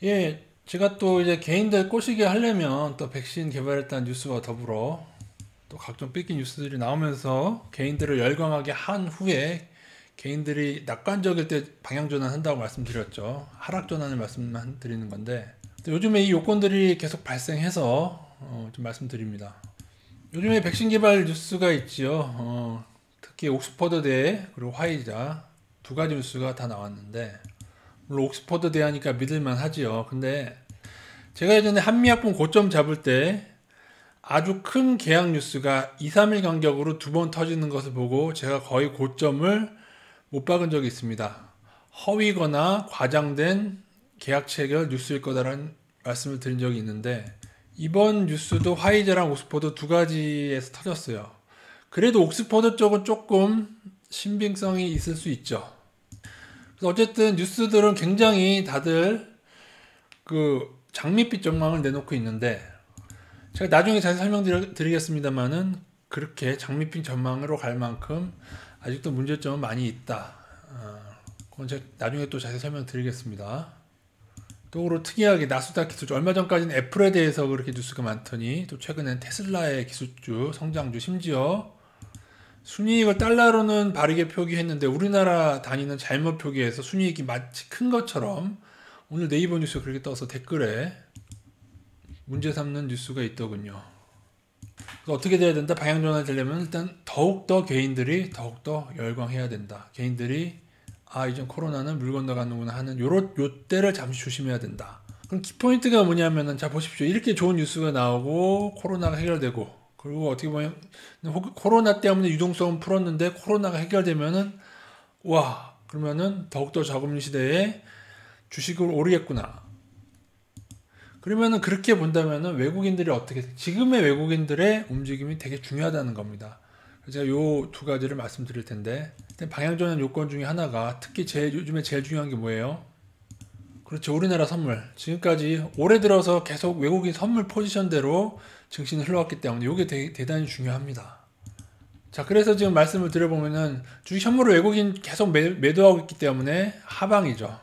예, 제가 또 이제 개인들 꼬시게 하려면 또 백신 개발했다는 뉴스와 더불어 또 각종 삐낀 뉴스들이 나오면서 개인들을 열광하게 한 후에 개인들이 낙관적일 때 방향 전환한다고 말씀드렸죠. 하락 전환을 말씀드리는 건데 또 요즘에 이 요건들이 계속 발생해서 좀 말씀드립니다. 요즘에 백신 개발 뉴스가 있지요. 특히 옥스퍼드대 그리고 화이자 두 가지 뉴스가 다 나왔는데 물론 옥스퍼드 대하니까 믿을만 하지요. 근데 제가 예전에 한미약품 고점 잡을 때 아주 큰 계약 뉴스가 2, 3일 간격으로 두 번 터지는 것을 보고 제가 거의 고점을 못 박은 적이 있습니다. 허위거나 과장된 계약 체결 뉴스일 거다라는 말씀을 드린 적이 있는데 이번 뉴스도 화이자랑 옥스퍼드 두 가지에서 터졌어요. 그래도 옥스퍼드 쪽은 조금 신빙성이 있을 수 있죠. 그래서 어쨌든 뉴스들은 굉장히 다들 그 장밋빛 전망을 내놓고 있는데 제가 나중에 자세히 설명드리겠습니다만은 그렇게 장밋빛 전망으로 갈 만큼 아직도 문제점은 많이 있다. 그건 제가 나중에 또 자세히 설명드리겠습니다. 또 특이하게 나스닥 기술주 얼마 전까지는 애플에 대해서 그렇게 뉴스가 많더니 또 최근엔 테슬라의 기술주 성장주 심지어 순이익을 달러로는 바르게 표기했는데 우리나라 단위는 잘못 표기해서 순이익이 마치 큰 것처럼 오늘 네이버 뉴스가 그렇게 떠서 댓글에 문제 삼는 뉴스가 있더군요. 그래서 어떻게 돼야 된다? 방향 전환이 되려면 일단 더욱더 개인들이 더욱더 열광해야 된다. 개인들이 이젠 코로나는 물 건너가는구나 하는 요때를 잠시 조심해야 된다. 그럼 키포인트가 뭐냐면은 자 보십시오. 이렇게 좋은 뉴스가 나오고 코로나가 해결되고 그리고 어떻게 보면 코로나 때문에 유동성은 풀었는데 코로나가 해결되면은 와 그러면은 더욱더 저금리 시대에 주식을 오르겠구나. 그러면은 그렇게 본다면은 외국인들이 지금의 외국인들의 움직임이 되게 중요하다는 겁니다. 제가 요 두 가지를 말씀드릴 텐데 방향전환 요건 중에 하나가 특히 요즘에 제일 중요한 게 뭐예요? 그렇죠. 우리나라 선물. 지금까지 올해 들어서 계속 외국인 선물 포지션대로 증시는 흘러왔기 때문에 이게 대단히 중요합니다. 자, 그래서 지금 말씀을 드려보면은 주식 선물을 외국인 계속 매도하고 있기 때문에 하방이죠.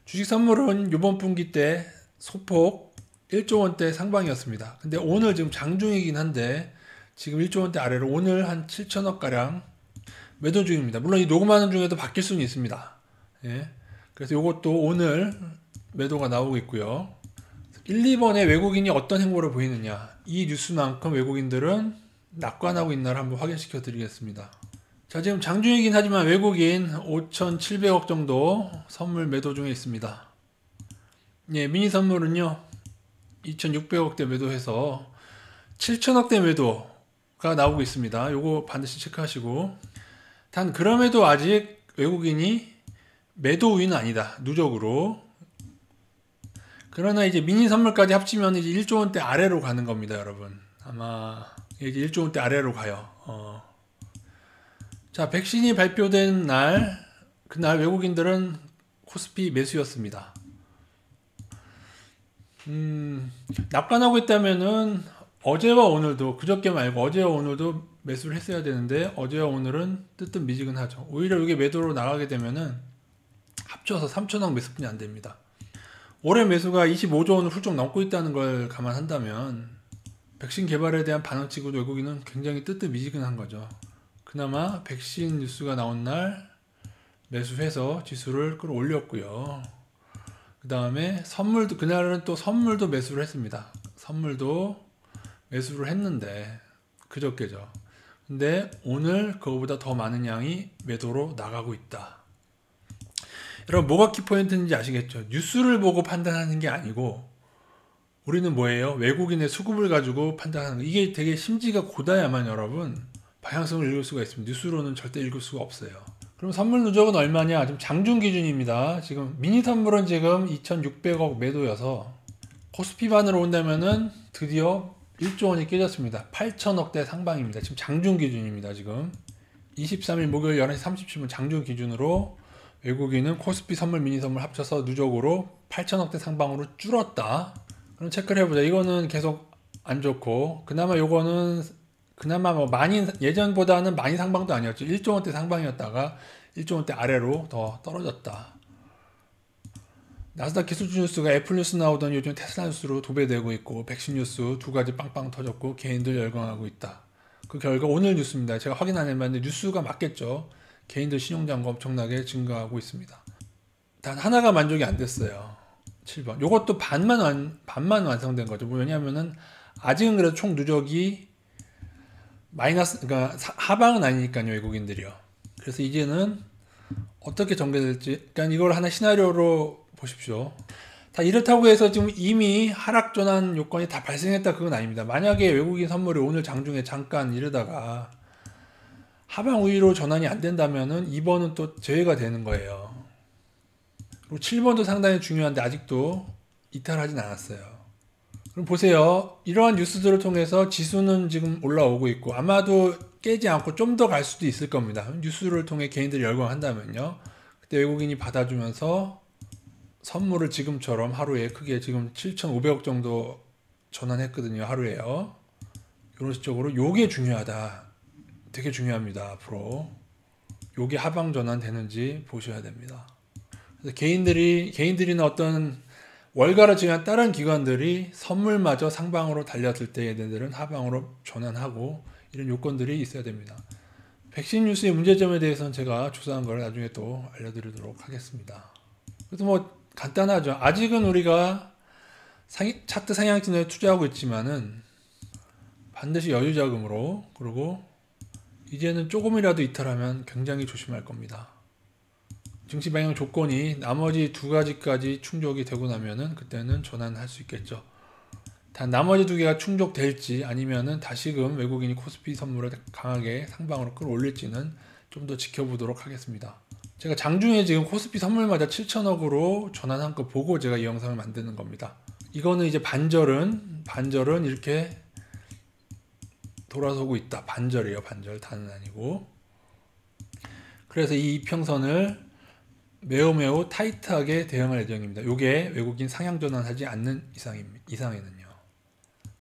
주식 선물은 이번 분기 때 소폭 1조 원대 상방이었습니다. 근데 오늘 지금 장중이긴 한데 지금 1조 원대 아래로 오늘 한 7천억 가량 매도 중입니다. 물론 이 녹음하는 중에도 바뀔 수는 있습니다. 예. 그래서 이것도 오늘 매도가 나오고 있고요. 1, 2번에 외국인이 어떤 행보를 보이느냐. 이 뉴스만큼 외국인들은 낙관하고 있나를 한번 확인시켜 드리겠습니다. 자, 지금 장중이긴 하지만 외국인 5,700억 정도 선물 매도 중에 있습니다. 예, 미니 선물은요. 2,600억대 매도해서 7천억대 매도가 나오고 있습니다. 요거 반드시 체크하시고 단 그럼에도 아직 외국인이 매도 우위는 아니다. 누적으로. 그러나 이제 미니 선물까지 합치면 이제 1조 원대 아래로 가는 겁니다, 여러분. 아마 이제 1조 원대 아래로 가요. 자, 백신이 발표된 날, 그날 외국인들은 코스피 매수였습니다. 낙관하고 있다면은 어제와 오늘도 그저께 말고 어제와 오늘도 매수를 했어야 되는데 어제와 오늘은 뜨뜻미지근하죠. 오히려 이게 매도로 나가게 되면은 합쳐서 3천억 매수뿐이 안 됩니다. 올해 매수가 25조 원을 훌쩍 넘고 있다는 걸 감안한다면 백신 개발에 대한 반응치고도 외국인은 굉장히 뜨뜻미지근한 거죠. 그나마 백신 뉴스가 나온 날 매수해서 지수를 끌어올렸고요. 그 다음에 선물도 그날은 또 선물도 매수를 했습니다. 선물도 매수를 했는데 그저께죠. 근데 오늘 그거보다 더 많은 양이 매도로 나가고 있다. 여러분 뭐가 키포인트인지 아시겠죠? 뉴스를 보고 판단하는 게 아니고 우리는 뭐예요? 외국인의 수급을 가지고 판단하는 거. 이게 되게 심지가 고다야만 여러분 방향성을 읽을 수가 있습니다. 뉴스로는 절대 읽을 수가 없어요. 그럼 선물 누적은 얼마냐? 지금 장중 기준입니다. 지금 미니 선물은 지금 2,600억 매도여서 코스피 반으로 온다면은 드디어 1조 원이 깨졌습니다. 8천억대 상방입니다. 지금 장중 기준입니다. 지금 23일 목요일 11시 37분 장중 기준으로 외국인은 코스피 선물 미니 선물 합쳐서 누적으로 8천억대 상방으로 줄었다. 그럼 체크를 해보자. 이거는 계속 안 좋고 그나마 요거는 그나마 뭐 많이 예전보다는 많이 상방도 아니었죠. 1조 원대 상방이었다가 1조 원대 아래로 더 떨어졌다. 나스닥 기술주 뉴스가 애플 뉴스 나오던 요즘 테슬라 뉴스로 도배되고 있고 백신 뉴스 두 가지 빵빵 터졌고 개인들 열광하고 있다. 그 결과 오늘 뉴스입니다. 제가 확인 안 해봤는데 뉴스가 맞겠죠. 개인들 신용잔고 엄청나게 증가하고 있습니다. 단 하나가 만족이 안 됐어요. 7번. 요것도 반만 완성된 거죠. 왜냐하면은 아직은 그래도 총 누적이 마이너스, 그러니까 하방은 아니니까요, 외국인들이요. 그래서 이제는 어떻게 전개될지, 그러니까 이걸 하나 시나리오로 보십시오. 다 이렇다고 해서 지금 이미 하락 전환 요건이 다 발생했다 그건 아닙니다. 만약에 외국인 선물이 오늘 장중에 잠깐 이러다가 하방 우위로 전환이 안 된다면은 2번은 또 제외가 되는 거예요. 그리고 7번도 상당히 중요한데 아직도 이탈하진 않았어요. 그럼 보세요. 이러한 뉴스들을 통해서 지수는 지금 올라오고 있고 아마도 깨지 않고 좀 더 갈 수도 있을 겁니다. 뉴스를 통해 개인들이 열광한다면요. 그때 외국인이 받아주면서 선물을 지금처럼 하루에 크게 지금 7,500억 정도 전환했거든요. 하루에요. 이런 식으로 요게 중요하다. 되게 중요합니다. 앞으로. 요게 하방 전환 되는지 보셔야 됩니다. 그래서 개인들이나 어떤 월가를 지난 다른 기관들이 선물마저 상방으로 달렸을 때 얘네들은 하방으로 전환하고 이런 요건들이 있어야 됩니다. 백신 뉴스의 문제점에 대해서는 제가 조사한 걸 나중에 또 알려드리도록 하겠습니다. 그래서 뭐 간단하죠. 아직은 우리가 차트 상향진에 투자하고 있지만은 반드시 여유 자금으로, 그리고 이제는 조금이라도 이탈하면 굉장히 조심할 겁니다. 증시 방향 조건이 나머지 두 가지까지 충족이 되고 나면은 그때는 전환할 수 있겠죠. 단 나머지 두 개가 충족될지 아니면은 다시금 외국인이 코스피 선물을 강하게 상방으로 끌어올릴지는 좀 더 지켜보도록 하겠습니다. 제가 장중에 지금 코스피 선물마다 7천억으로 전환한 거 보고 제가 이 영상을 만드는 겁니다. 이거는 이제 반절은 이렇게 돌아서고 있다. 반절이에요. 반절. 단은 아니고. 그래서 이 이평선을 매우 타이트하게 대응할 예정입니다. 이게 외국인 상향 전환하지 않는 이상에는요.